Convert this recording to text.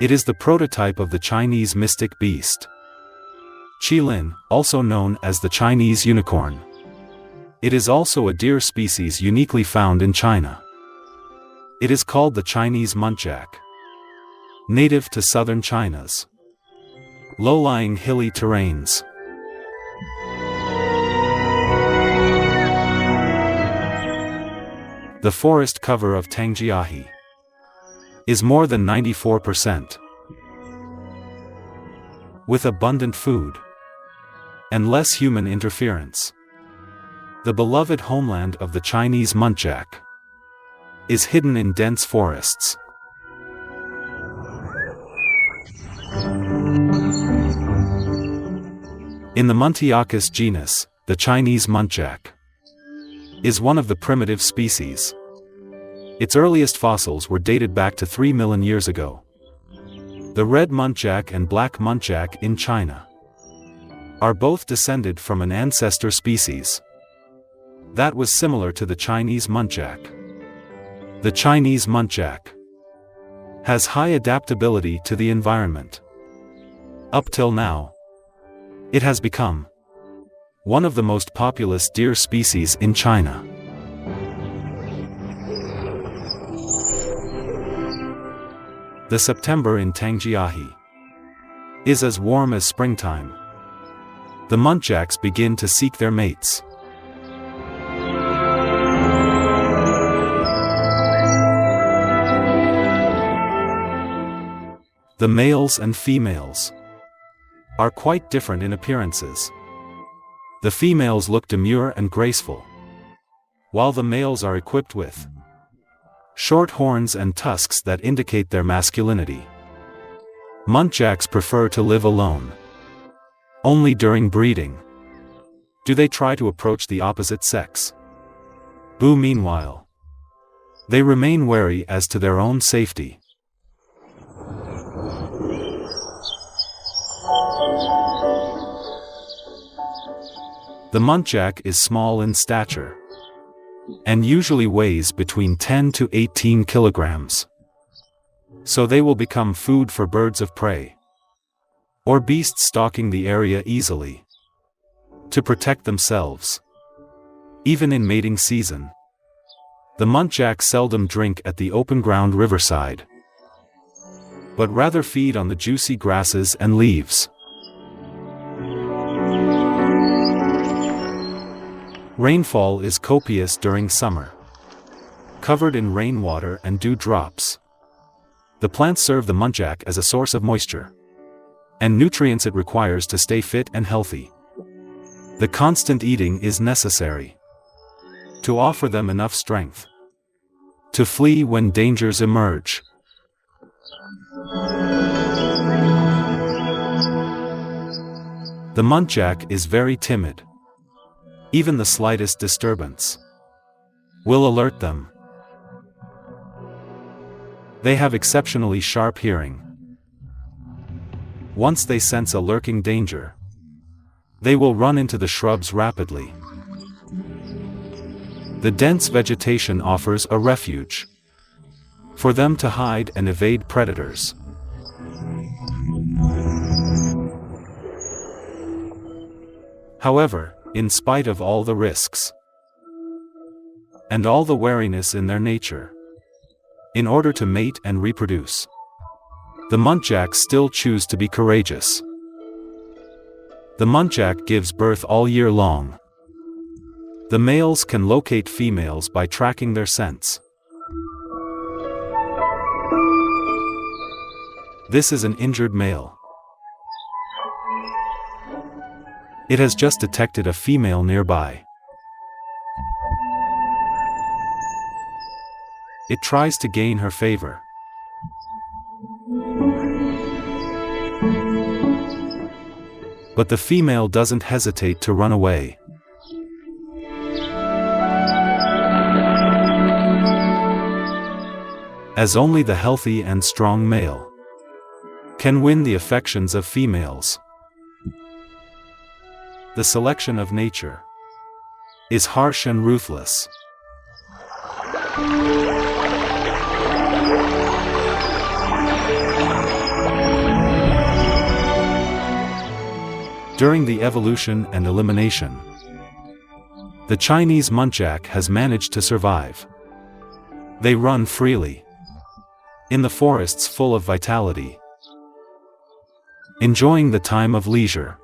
It is the prototype of the Chinese mystic beast, Qilin, also known as the Chinese unicorn. It is also a deer species uniquely found in China. It is called the Chinese muntjac, native to southern China's low-lying hilly terrains. The forest cover of Tangjiahe is more than 94%. With abundant food and less human interference, the beloved homeland of the Chinese muntjac is hidden in dense forests. In the Muntiacus genus, the Chinese muntjac is one of the primitive species. Its earliest fossils were dated back to 3 million years ago. The red muntjac and black muntjac in China are both descended from an ancestor species that was similar to the Chinese muntjac. The Chinese muntjac has high adaptability to the environment. Up till now, it has become one of the most populous deer species in China. The September in Tangjiahe is as warm as springtime. The muntjacs begin to seek their mates. The males and females are quite different in appearances. The females look demure and graceful, while the males are equipped with short horns and tusks that indicate their masculinity. Muntjacs prefer to live alone. Only during breeding do they try to approach the opposite sex. Meanwhile, they remain wary as to their own safety. The muntjac is small in stature and usually weighs between 10 to 18 kilograms. So they will become food for birds of prey or beasts stalking the area easily. To protect themselves, even in mating season, the muntjac seldom drink at the open ground riverside, but rather feed on the juicy grasses and leaves. Rainfall is copious during summer, covered in rainwater and dew drops. The plants serve the muntjac as a source of moisture and nutrients it requires to stay fit and healthy. The constant eating is necessary to offer them enough strength to flee when dangers emerge. The muntjac is very timid. Even the slightest disturbance will alert them. They have exceptionally sharp hearing. Once they sense a lurking danger, they will run into the shrubs rapidly. The dense vegetation offers a refuge for them to hide and evade predators. However, in spite of all the risks and all the wariness in their nature, in order to mate and reproduce, the muntjacs still choose to be courageous. The muntjac gives birth all year long. The males can locate females by tracking their scents. This is an injured male. It has just detected a female nearby. It tries to gain her favor. But the female doesn't hesitate to run away. As only the healthy and strong male can win the affections of females. The selection of nature is harsh and ruthless. During the evolution and elimination, the Chinese muntjac has managed to survive. They run freely in the forests full of vitality, enjoying the time of leisure.